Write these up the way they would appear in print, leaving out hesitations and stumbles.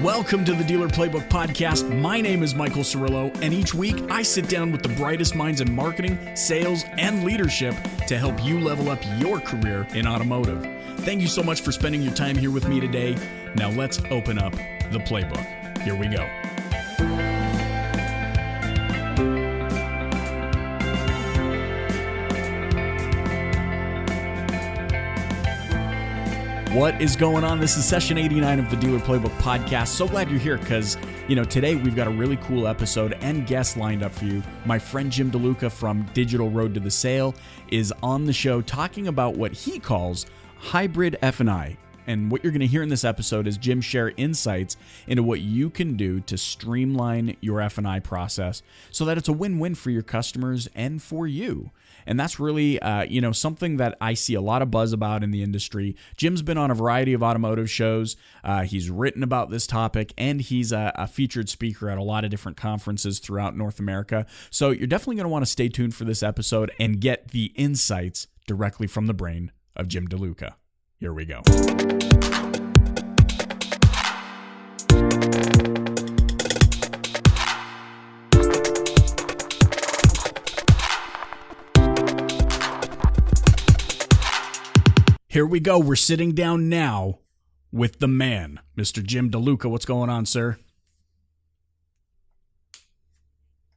Welcome to the Dealer Playbook podcast. My name is Michael Cirillo, and each week I sit down with the brightest minds in marketing, sales, and leadership to help you level up your career in automotive. Thank you so much for spending your time here with me today. Now let's open up the playbook. Here we go. What is going on? This is session 89 of the Dealer Playbook podcast. So glad you're here because, today we've got a really cool episode and guest lined up for you. My friend Jim DeLuca from Digital Road to the Sale is on the show talking about what he calls hybrid F&I. And what you're going to hear in this episode is Jim share insights into what you can do to streamline your F&I process so that it's a win-win for your customers and for you. And that's really, something that I see a lot of buzz about in the industry. Jim's been on a variety of automotive shows. He's written about this topic, and he's a featured speaker at a lot of different conferences throughout North America. So you're definitely going to want to stay tuned for this episode and get the insights directly from the brain of Jim DeLuca. Here we go. Here we go. We're sitting down now with the man, Mr. Jim DeLuca. What's going on, sir?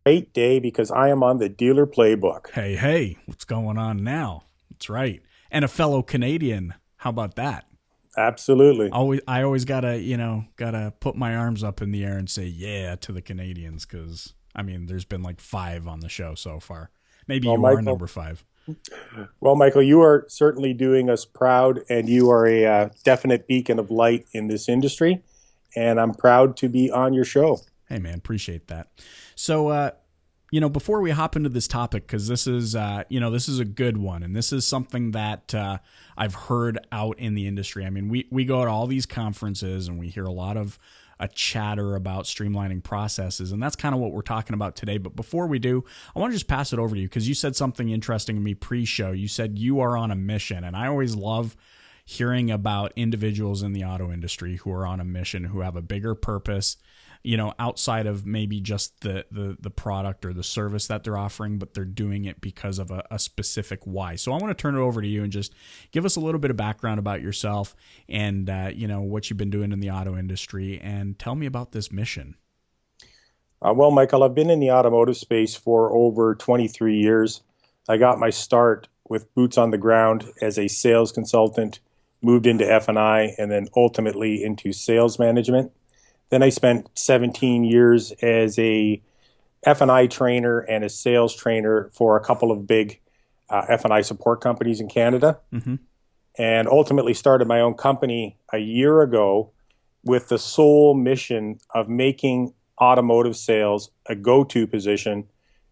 Great day because I am on the Dealer Playbook. Hey, what's going on now? That's right. And a fellow Canadian. How about that? Absolutely. I always gotta put my arms up in the air and say yeah to the Canadians because there's been like 5 on the show so far. Maybe you are number 5. Well, Michael, you are certainly doing us proud, and you are a definite beacon of light in this industry, and I'm proud to be on your show. Hey, man, appreciate that. So, before we hop into this topic, because this is a good one, and this is something that I've heard out in the industry. We go to all these conferences, and we hear a lot of a chatter about streamlining processes, and that's kind of what we're talking about today. But before we do, I want to just pass it over to you because you said something interesting to me pre-show. You said you are on a mission, and I always love hearing about individuals in the auto industry who are on a mission, who have a bigger purpose, outside of maybe just the product or the service that they're offering, but they're doing it because of a specific why. So I want to turn it over to you and just give us a little bit of background about yourself and, what you've been doing in the auto industry, and tell me about this mission. Well, Michael, I've been in the automotive space for over 23 years. I got my start with boots on the ground as a sales consultant, moved into F&I, and then ultimately into sales management. Then I spent 17 years as a F&I trainer and a sales trainer for a couple of big F&I support companies in Canada. Mm-hmm. And ultimately started my own company a year ago with the sole mission of making automotive sales a go-to position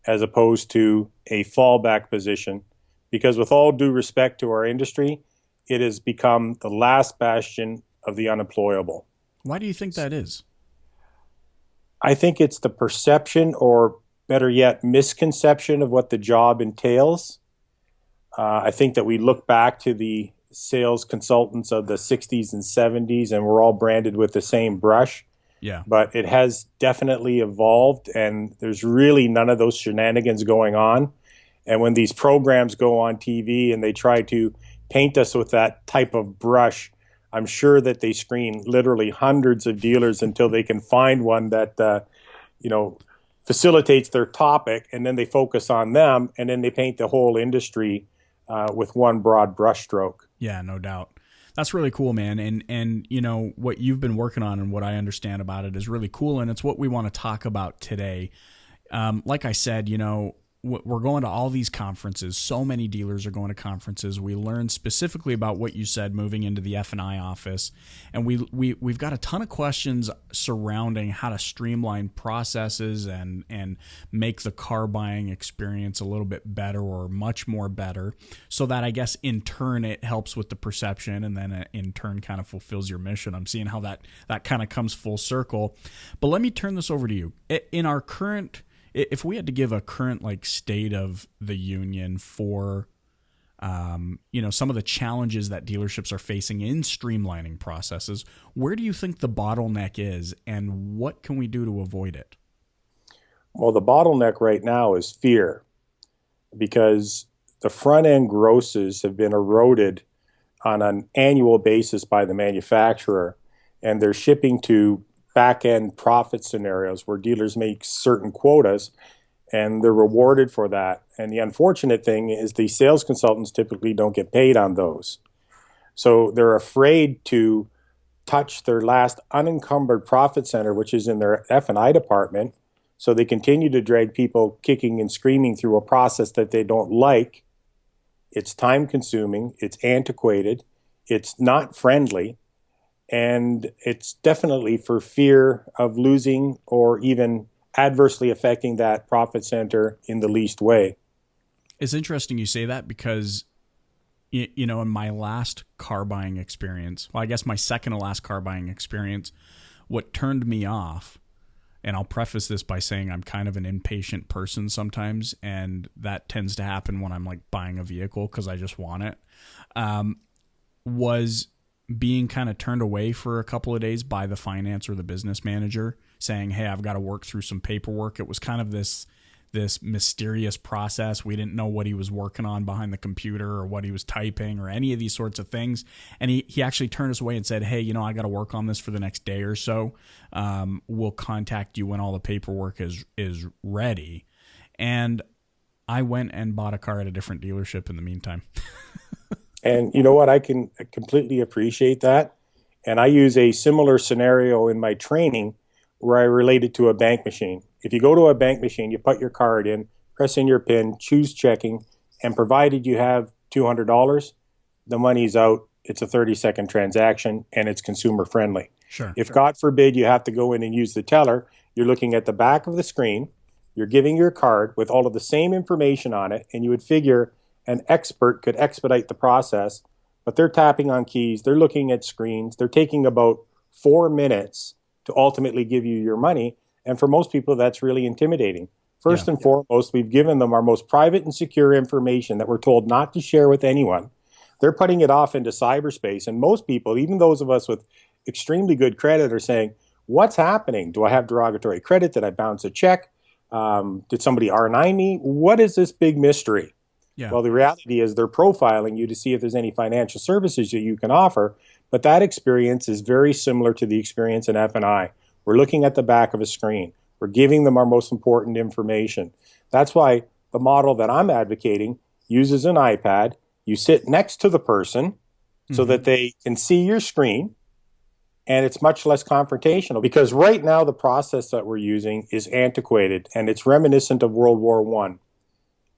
as opposed to a fallback position. Because with all due respect to our industry, it has become the last bastion of the unemployable. Why do you think that is? I think it's the perception, or better yet, misconception of what the job entails. I think that we look back to the sales consultants of the 60s and 70s, and we're all branded with the same brush. Yeah. But it has definitely evolved, and there's really none of those shenanigans going on. And when these programs go on TV and they try to paint us with that type of brush, I'm sure that they screen literally hundreds of dealers until they can find one that, facilitates their topic, and then they focus on them, and then they paint the whole industry with one broad brushstroke. Yeah, no doubt. That's really cool, man. And what you've been working on and what I understand about it is really cool, and it's what we want to talk about today. Like I said, we're going to all these conferences. So many dealers are going to conferences. We learn specifically about what you said, moving into the F&I office. And we've got a ton of questions surrounding how to streamline processes and make the car buying experience a little bit better, or much more better, so that I guess in turn it helps with the perception, and then in turn kind of fulfills your mission. I'm seeing how that kind of comes full circle. But let me turn this over to you. In our current, if we had to give a current state of the union for some of the challenges that dealerships are facing in streamlining processes. Where do you think the bottleneck is, and what can we do to avoid it? Well, the bottleneck right now is fear, because the front end grosses have been eroded on an annual basis by the manufacturer, and they're shipping to back end profit scenarios where dealers make certain quotas and they're rewarded for that. And the unfortunate thing is the sales consultants typically don't get paid on those. So they're afraid to touch their last unencumbered profit center, which is in their F&I department. So they continue to drag people kicking and screaming through a process that they don't like. It's time consuming, it's antiquated, it's not friendly, and it's definitely for fear of losing or even adversely affecting that profit center in the least way. It's interesting you say that, because in my last car buying experience, well, I guess my second to last car buying experience, what turned me off, and I'll preface this by saying I'm kind of an impatient person sometimes, and that tends to happen when I'm like buying a vehicle because I just want it, was being kind of turned away for a couple of days by the finance or the business manager saying, hey, I've got to work through some paperwork. It was kind of this mysterious process. We didn't know what he was working on behind the computer or what he was typing or any of these sorts of things. And he actually turned us away and said, hey, I got to work on this for the next day or so. We'll contact you when all the paperwork is ready. And I went and bought a car at a different dealership in the meantime. And you know what? I can completely appreciate that. And I use a similar scenario in my training where I relate it to a bank machine. If you go to a bank machine, you put your card in, press in your PIN, choose checking, and provided you have $200, the money's out. It's a 30-second transaction, and it's consumer friendly. Sure. If God forbid you have to go in and use the teller, you're looking at the back of the screen, you're giving your card with all of the same information on it, and you would figure an expert could expedite the process, but they're tapping on keys, they're looking at screens, they're taking about 4 minutes to ultimately give you your money. And for most people, that's really intimidating. First and foremost, we've given them our most private and secure information that we're told not to share with anyone. They're putting it off into cyberspace. And most people, even those of us with extremely good credit, are saying, what's happening? Do I have derogatory credit? Did I bounce a check? Did somebody R9 me? What is this big mystery? Yeah. Well, the reality is they're profiling you to see if there's any financial services that you can offer. But that experience is very similar to the experience in F&I. We're looking at the back of a screen. We're giving them our most important information. That's why the model that I'm advocating uses an iPad. You sit next to the person so that they can see your screen, and it's much less confrontational, because right now the process that we're using is antiquated and it's reminiscent of World War I.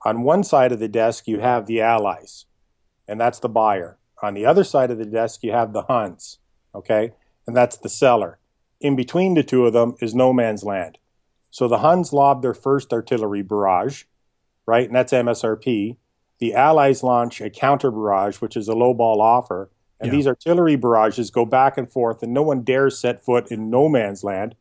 On one side of the desk, you have the Allies, and that's the buyer. On the other side of the desk, you have the Huns, okay? And that's the seller. In between the two of them is no man's land. So the Huns lob their first artillery barrage, right? And that's MSRP. The Allies launch a counter barrage, which is a low-ball offer. And these artillery barrages go back and forth, and no one dares set foot in no man's land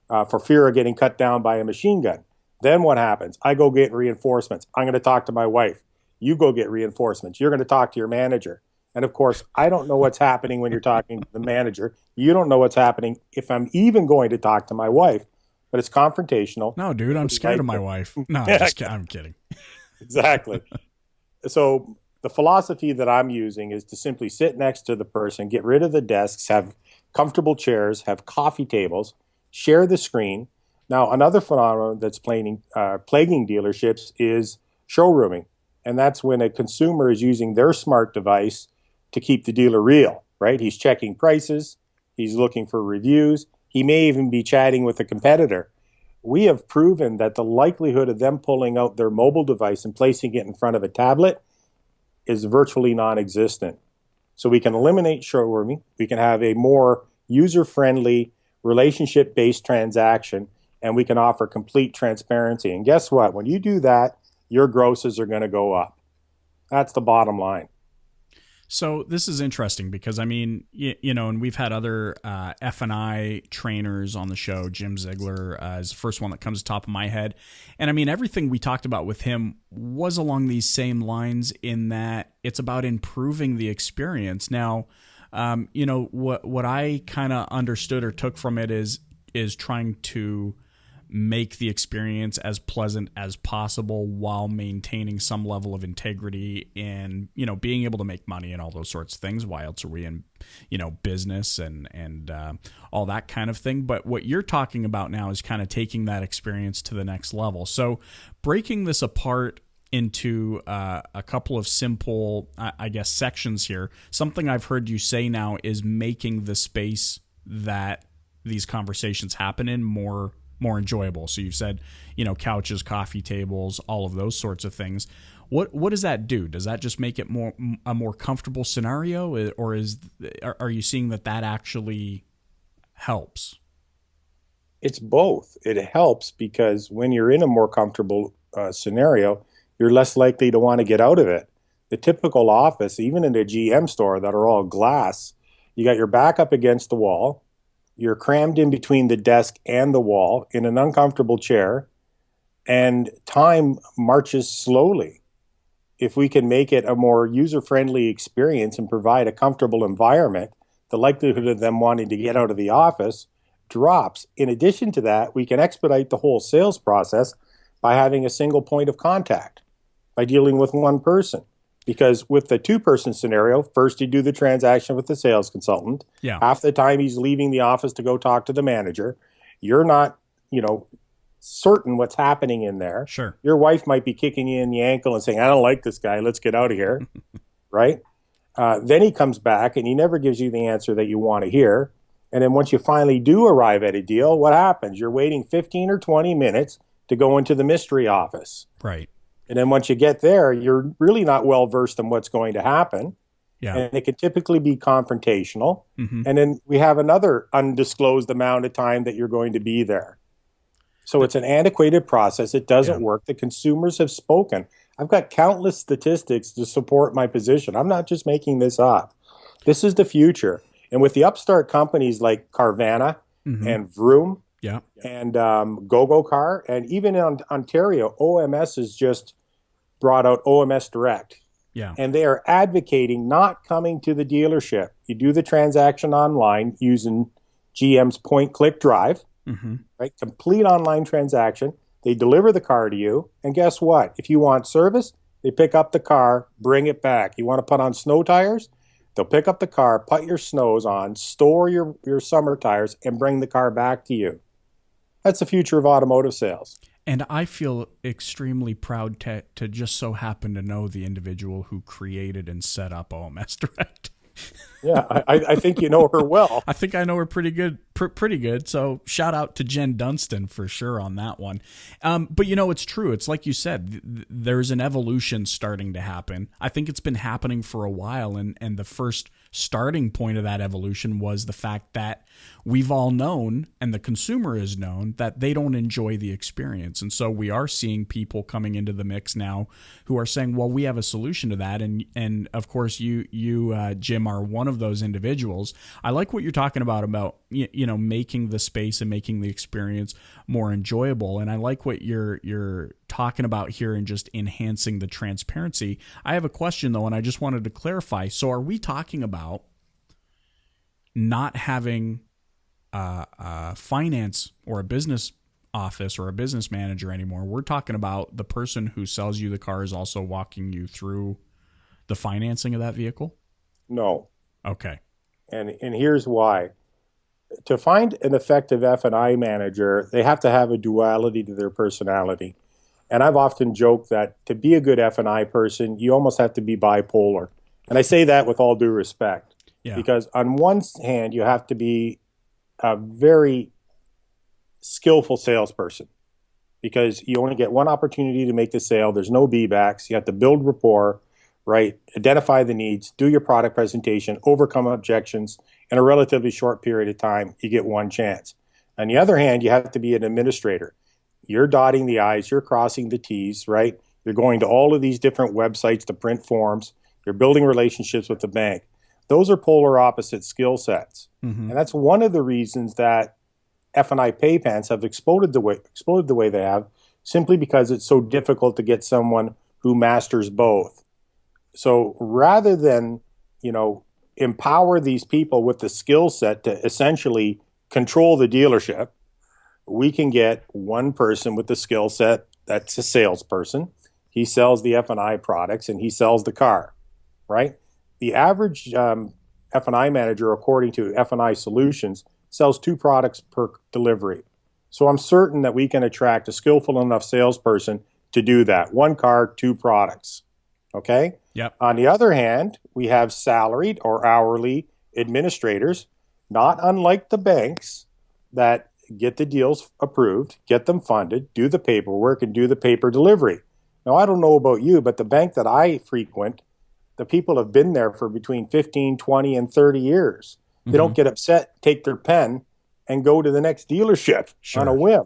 for fear of getting cut down by a machine gun. Then what happens? I go get reinforcements. I'm going to talk to my wife. You go get reinforcements. You're going to talk to your manager. And of course, I don't know what's happening when you're talking to the manager. You don't know what's happening if I'm even going to talk to my wife. But it's confrontational. No, dude, I'm scared of my wife. No, I'm kidding. Exactly. So the philosophy that I'm using is to simply sit next to the person, get rid of the desks, have comfortable chairs, have coffee tables, share the screen. Now, another phenomenon that's plaguing dealerships is showrooming. And that's when a consumer is using their smart device to keep the dealer real, right? He's checking prices. He's looking for reviews. He may even be chatting with a competitor. We have proven that the likelihood of them pulling out their mobile device and placing it in front of a tablet is virtually non-existent. So we can eliminate showrooming. We can have a more user-friendly, relationship-based transaction, and we can offer complete transparency. And guess what? When you do that, your grosses are going to go up. That's the bottom line. So this is interesting because I mean, and we've had other F&I trainers on the show. Jim Ziegler is the first one that comes to the top of my head. And I mean, everything we talked about with him was along these same lines in that it's about improving the experience. Now, what I kind of understood or took from it is trying to make the experience as pleasant as possible while maintaining some level of integrity and, being able to make money and all those sorts of things. Why else are we in, business and all that kind of thing. But what you're talking about now is kind of taking that experience to the next level. So breaking this apart into a couple of simple, I guess, sections here. Something I've heard you say now is making the space that these conversations happen in more enjoyable. So you've said, couches, coffee tables, all of those sorts of things. What does that do? Does that just make it a more comfortable scenario, or are you seeing that actually helps? It's both. It helps because when you're in a more comfortable scenario, you're less likely to want to get out of it. The typical office, even in a GM store that are all glass, you got your back up against the wall. You're crammed in between the desk and the wall in an uncomfortable chair, and time marches slowly. If we can make it a more user-friendly experience and provide a comfortable environment, the likelihood of them wanting to get out of the office drops. In addition to that, we can expedite the whole sales process by having a single point of contact, by dealing with one person. Because with the two-person scenario, first you do the transaction with the sales consultant. Yeah. Half the time he's leaving the office to go talk to the manager. You're not, certain what's happening in there. Sure. Your wife might be kicking you in the ankle and saying, I don't like this guy. Let's get out of here. Right? Then he comes back and he never gives you the answer that you want to hear. And then once you finally do arrive at a deal, what happens? You're waiting 15 or 20 minutes to go into the mystery office. Right. And then once you get there, you're really not well versed in what's going to happen. Yeah. And it can typically be confrontational. Mm-hmm. And then we have another undisclosed amount of time that you're going to be there. So it's an antiquated process. It doesn't work. The consumers have spoken. I've got countless statistics to support my position. I'm not just making this up. This is the future. And with the upstart companies like Carvana and Vroom, and GoGo Car, and even in Ontario, OMS has just brought out OMS Direct. Yeah. And they are advocating not coming to the dealership. You do the transaction online using GM's point-click drive, right? Complete online transaction. They deliver the car to you, and guess what? If you want service, they pick up the car, bring it back. You want to put on snow tires? They'll pick up the car, put your snows on, store your summer tires, and bring the car back to you. That's the future of automotive sales. And I feel extremely proud to just so happen to know the individual who created and set up OMS Direct. Yeah, I think you know her well. I think I know her pretty good. Pretty good. So shout out to Jen Dunstan for sure on that one. But it's true. It's like you said, there's an evolution starting to happen. I think it's been happening for a while. And the first starting point of that evolution was the fact that we've all known, and the consumer has known, that they don't enjoy the experience. And so we are seeing people coming into the mix now who are saying, well, we have a solution to that. And of course, you Jim, are one of those individuals. I like what you're talking about making the space and making the experience more enjoyable. And I like what you're talking about here and just enhancing the transparency. I have a question though, and I just wanted to clarify. So are we talking about not having a finance or a business office or a business manager anymore? We're talking about the person who sells you the car is also walking you through the financing of that vehicle? No. Okay. And here's why. To find an effective F&I manager, they have to have a duality to their personality. And I've often joked that to be a good F&I person, you almost have to be bipolar. And I say that with all due respect. Yeah. Because on one hand, you have to be a very skillful salesperson because you only get one opportunity to make the sale. There's no be-backs. You have to build rapport, right? Identify the needs, do your product presentation, overcome objections. In a relatively short period of time, you get one chance. On the other hand, you have to be an administrator. You're dotting the I's, you're crossing the T's, right? You're going to all of these different websites to print forms. You're building relationships with the bank. Those are polar opposite skill sets. And that's one of the reasons that F&I pay pans have exploded the way they have, simply because it's so difficult to get someone who masters both. So rather than, empower these people with the skill set to essentially control the dealership, we can get one person with the skill set that's a salesperson. He sells the F&I products and he sells the car, right? The average F&I manager, according to F&I Solutions, sells 2 products per delivery. So I'm certain that we can attract a skillful enough salesperson to do that. 1 car, 2 products. Okay? Yep. On the other hand, we have salaried or hourly administrators, not unlike the banks, that get the deals approved, get them funded, do the paperwork, and do the paper delivery. Now, I don't know about you, but the bank that I frequent, the people have been there for between 15, 20, and 30 years. They don't get upset, take their pen, and go to the next dealership on a whim,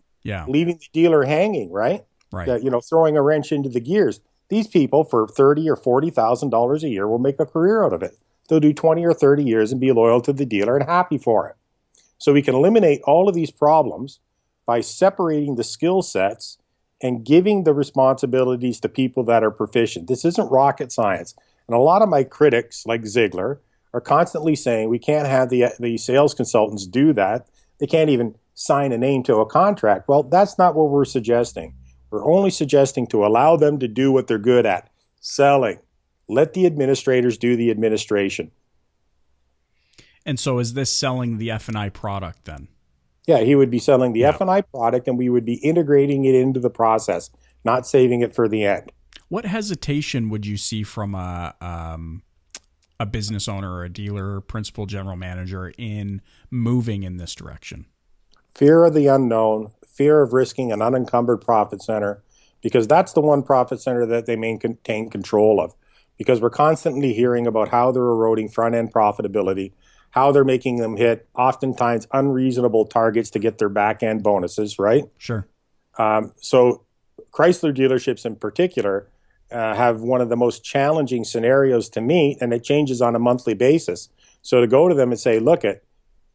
leaving the dealer hanging, right? Right. Throwing a wrench into the gears. These people, for $30,000 or $40,000 a year, will make a career out of it. They'll do 20 or 30 years and be loyal to the dealer and happy for it. So we can eliminate all of these problems by separating the skill sets and giving the responsibilities to people that are proficient. This isn't rocket science. And a lot of my critics, like Ziegler, are constantly saying we can't have the sales consultants do that. They can't even sign a name to a contract. Well, that's not what we're suggesting. We're only suggesting to allow them to do what they're good at, selling. Let the administrators do the administration. And so is this selling the F&I product then? Yeah, he would be selling the F&I product, and we would be integrating it into the process, not saving it for the end. What hesitation would you see from a business owner or a dealer or principal general manager in moving in this direction? Fear of the unknown, fear of risking an unencumbered profit center, because that's the one profit center that they maintain control of. Because we're constantly hearing about how they're eroding front-end profitability, how they're making them hit oftentimes unreasonable targets to get their back-end bonuses, right? Sure. So Chrysler dealerships in particular have one of the most challenging scenarios to meet, and it changes on a monthly basis. So to go to them and say,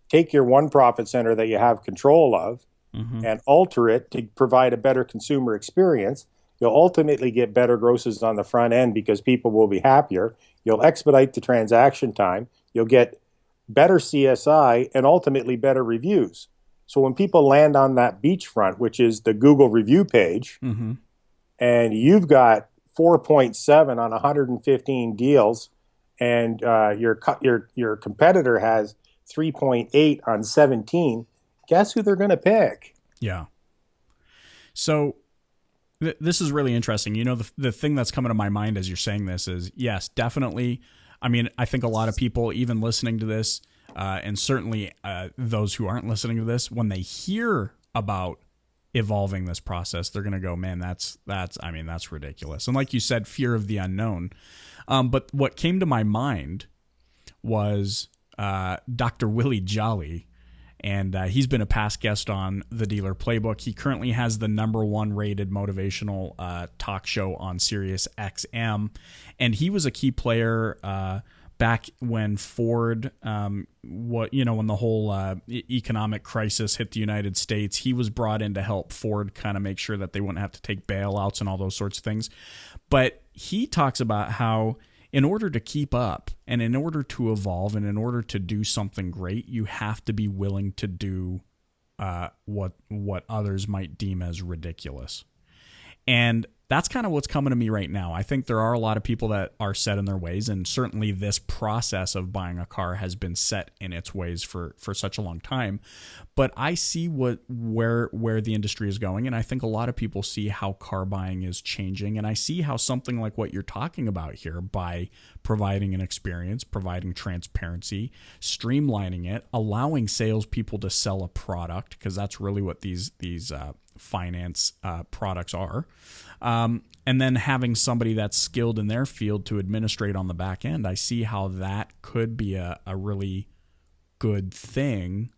take your one profit center that you have control of and alter it to provide a better consumer experience, you'll ultimately get better grosses on the front end because people will be happier. You'll expedite the transaction time. You'll get better CSI and ultimately better reviews. So when people land on that beachfront, which is the Google review page, and you've got 4.7 on 115 deals, and your competitor has 3.8 on 17, guess who they're going to pick? Yeah. So this is really interesting. The thing that's coming to my mind as you're saying this is, yes, definitely. I mean, I think a lot of people, even listening to this, and certainly those who aren't listening to this, when they hear about evolving this process, they're going to go, man, that's ridiculous. And like you said, fear of the unknown. But what came to my mind was Dr. Willie Jolly, and he's been a past guest on the Dealer Playbook. He currently has the #1 rated motivational talk show on Sirius XM, and he was a key player back when Ford, when the whole economic crisis hit the United States. He was brought in to help Ford kind of make sure that they wouldn't have to take bailouts and all those sorts of things. But he talks about how in order to keep up and in order to evolve and in order to do something great, you have to be willing to do what others might deem as ridiculous. And that's kind of what's coming to me right now. I think there are a lot of people that are set in their ways, and certainly this process of buying a car has been set in its ways for such a long time. But I see where the industry is going, and I think a lot of people see how car buying is changing, and I see how something like what you're talking about here, by providing an experience, providing transparency, streamlining it, allowing salespeople to sell a product, because that's really what these finance products are, and then having somebody that's skilled in their field to administrate on the back end. I see how that could be a really good thing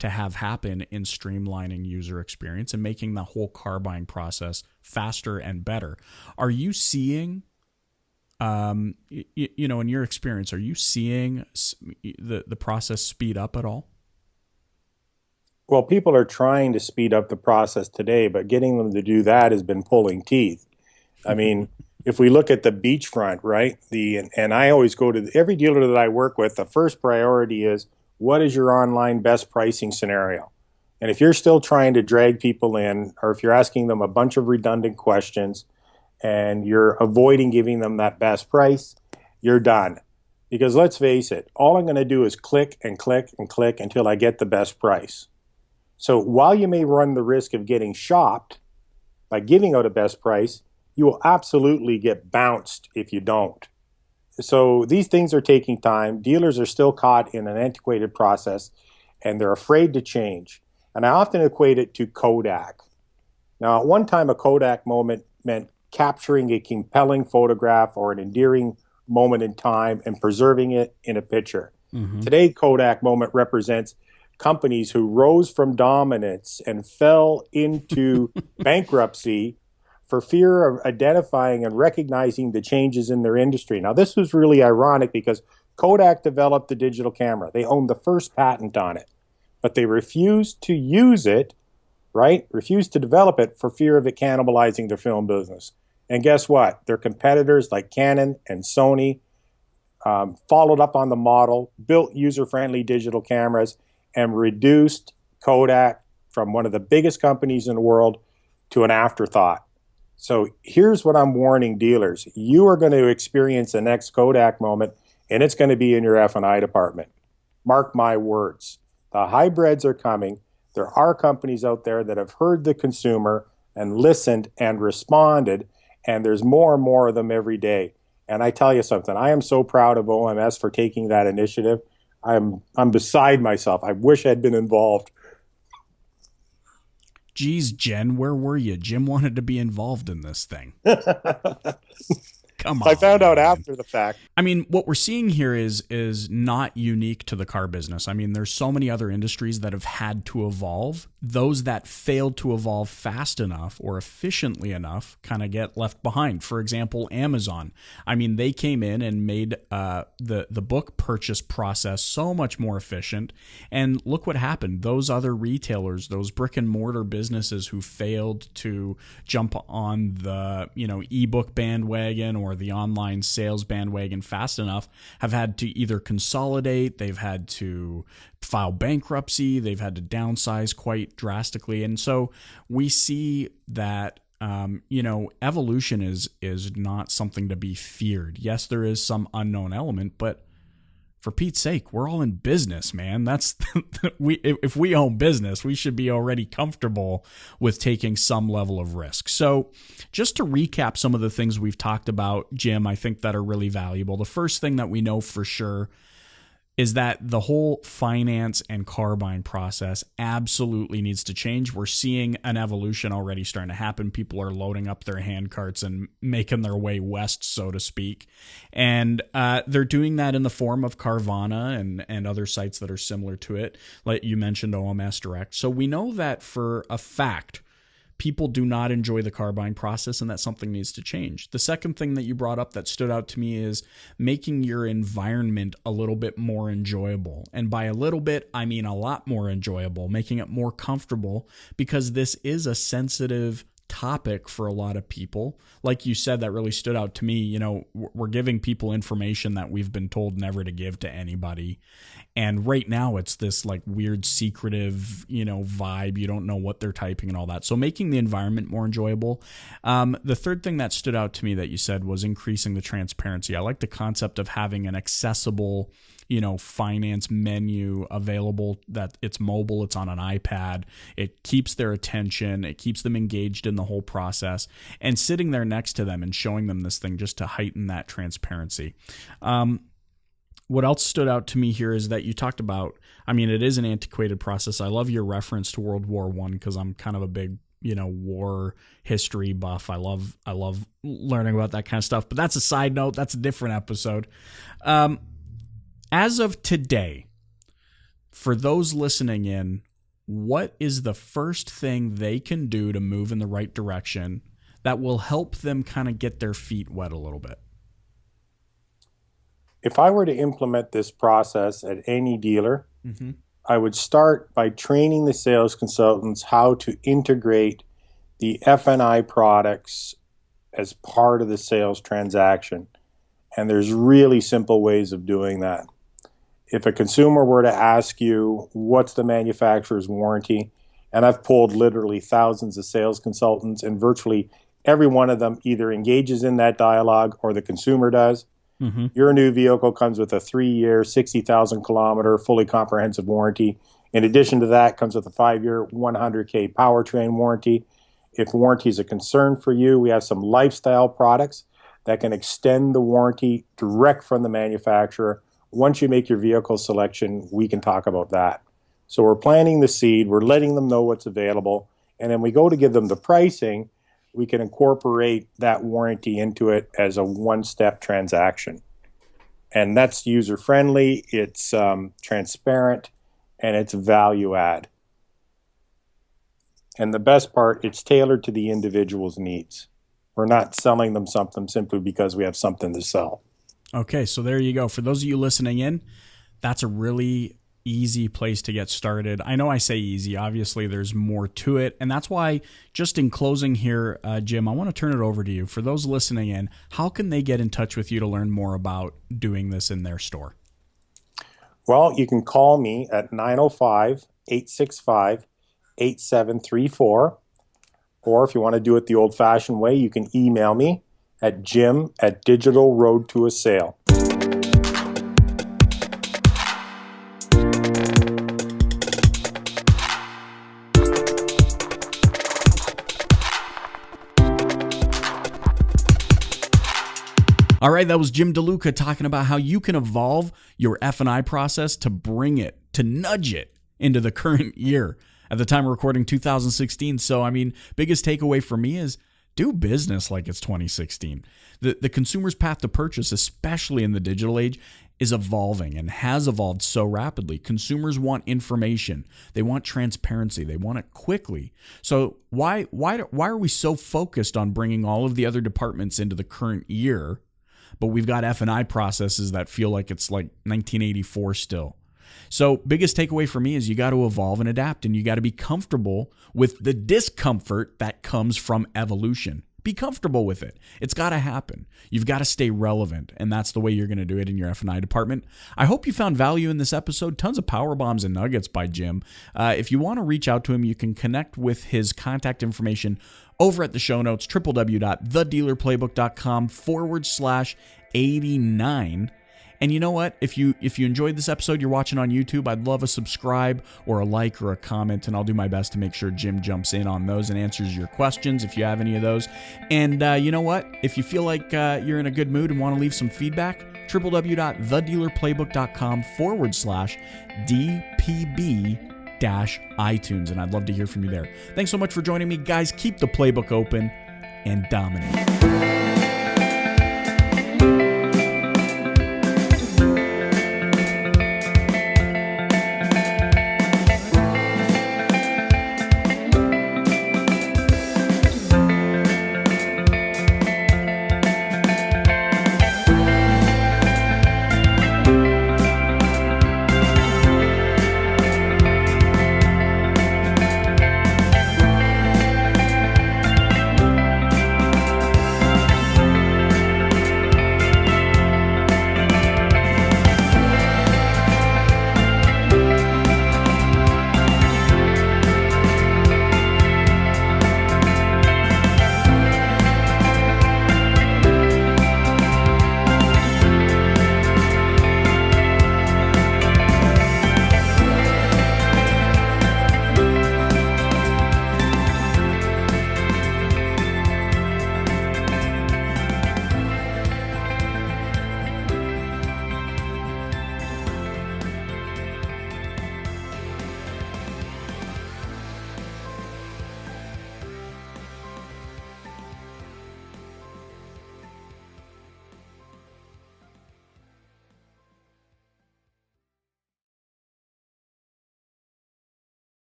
to have happen in streamlining user experience and making the whole car buying process faster and better. Are you seeing In your experience, are you seeing the process speed up at all? Well, people are trying to speed up the process today, but getting them to do that has been pulling teeth. I mean, if we look at the beachfront, right? And I always go to every dealer that I work with, the first priority is, what is your online best pricing scenario? And if you're still trying to drag people in, or if you're asking them a bunch of redundant questions and you're avoiding giving them that best price, you're done. Because let's face it, all I'm going to do is click and click and click until I get the best price. So while you may run the risk of getting shopped by giving out a best price, you will absolutely get bounced if you don't. So these things are taking time. Dealers are still caught in an antiquated process, and they're afraid to change. And I often equate it to Kodak. Now, at one time, a Kodak moment meant capturing a compelling photograph or an endearing moment in time and preserving it in a picture. Mm-hmm. Today, Kodak moment represents companies who rose from dominance and fell into bankruptcy for fear of identifying and recognizing the changes in their industry. Now, this was really ironic because Kodak developed the digital camera. They owned the first patent on it, but they refused to use it, right? Refused to develop it for fear of it cannibalizing their film business. And guess what? Their competitors like Canon and Sony followed up on the model, built user-friendly digital cameras, and reduced Kodak from one of the biggest companies in the world to an afterthought. So here's what I'm warning dealers. You are going to experience the next Kodak moment, and it's going to be in your F&I department. Mark my words. The hybrids are coming. There are companies out there that have heard the consumer and listened and responded, and there's more and more of them every day. And I tell you something, I am so proud of OMS for taking that initiative. I'm beside myself. I wish I'd been involved. Geez, Jen, where were you? Jim wanted to be involved in this thing. Come on. I found out after the fact. I mean, what we're seeing here is not unique to the car business. I mean, there's so many other industries that have had to evolve. Those that failed to evolve fast enough or efficiently enough kind of get left behind. For example, Amazon. I mean, they came in and made the book purchase process so much more efficient. And look what happened. Those other retailers, those brick and mortar businesses who failed to jump on the ebook bandwagon or the online sales bandwagon fast enough have had to either consolidate, they've had to file bankruptcy, they've had to downsize quite drastically. And so we see that evolution is not something to be feared. Yes, there is some unknown element, but for Pete's sake, we're all in business, man. That's if we own business, we should be already comfortable with taking some level of risk. So just to recap some of the things we've talked about, Jim, I think that are really valuable. The first thing that we know for sure is that the whole finance and car buying process absolutely needs to change. We're seeing an evolution already starting to happen. People are loading up their hand carts and making their way west, so to speak. And they're doing that in the form of Carvana and other sites that are similar to it. Like you mentioned, OMS Direct. So we know that for a fact, people do not enjoy the car buying process, and that something needs to change. The second thing that you brought up that stood out to me is making your environment a little bit more enjoyable. And by a little bit, I mean a lot more enjoyable, making it more comfortable, because this is a sensitive topic for a lot of people. Like you said, that really stood out to me. We're giving people information that we've been told never to give to anybody. And right now it's this like weird secretive, vibe. You don't know what they're typing and all that. So making the environment more enjoyable. The third thing that stood out to me that you said was increasing the transparency. I like the concept of having an accessible finance menu available, that it's mobile, it's on an iPad. It keeps their attention. It keeps them engaged in the whole process, and sitting there next to them and showing them this thing just to heighten that transparency. What else stood out to me here is that you talked about, it is an antiquated process. I love your reference to World War I because I'm kind of a big war history buff. I love learning about that kind of stuff, but that's a side note. That's a different episode. As of today, for those listening in, what is the first thing they can do to move in the right direction that will help them kind of get their feet wet a little bit? If I were to implement this process at any dealer, I would start by training the sales consultants how to integrate the F&I products as part of the sales transaction. And there's really simple ways of doing that. If a consumer were to ask you, what's the manufacturer's warranty? And I've pulled literally thousands of sales consultants, and virtually every one of them either engages in that dialogue or the consumer does. Your new vehicle comes with a 3-year, 60,000 kilometer, fully comprehensive warranty. In addition to that, comes with a 5-year, 100K powertrain warranty. If warranty is a concern for you, we have some lifestyle products that can extend the warranty direct from the manufacturer. Once you make your vehicle selection, we can talk about that. So we're planting the seed, we're letting them know what's available, and then we go to give them the pricing. We can incorporate that warranty into it as a one-step transaction. And that's user-friendly, it's transparent, and it's value add. And the best part, it's tailored to the individual's needs. We're not selling them something simply because we have something to sell. Okay, so there you go. For those of you listening in, that's a really easy place to get started. I know I say easy. Obviously, there's more to it. And that's why, just in closing here, Jim, I want to turn it over to you. For those listening in, how can they get in touch with you to learn more about doing this in their store? Well, you can call me at 905-865-8734. Or if you want to do it the old-fashioned way, you can email me at jim@digitalroadtoasale. All right, that was Jim DeLuca talking about how you can evolve your F&I process to bring it, to nudge it into the current year. At the time of recording, 2016. So, I mean, biggest takeaway for me is do business like it's 2016. The consumer's path to purchase, especially in the digital age, is evolving and has evolved so rapidly. Consumers want information. They want transparency. They want it quickly. So why are we so focused on bringing all of the other departments into the current year, but we've got F&I processes that feel like it's like 1984 still? So biggest takeaway for me is you got to evolve and adapt, and you got to be comfortable with the discomfort that comes from evolution. Be comfortable with it. It's got to happen. You've got to stay relevant, and that's the way you're going to do it in your F&I department. I hope you found value in this episode. Tons of power bombs and nuggets by Jim. If you want to reach out to him, you can connect with his contact information over at the show notes, www.thedealerplaybook.com/89. And you know what? If you enjoyed this episode, you're watching on YouTube, I'd love a subscribe or a like or a comment, and I'll do my best to make sure Jim jumps in on those and answers your questions if you have any of those. And you know what? If you feel like you're in a good mood and want to leave some feedback, www.thedealerplaybook.com/DPB-iTunes, and I'd love to hear from you there. Thanks so much for joining me, guys. Keep the playbook open and dominate.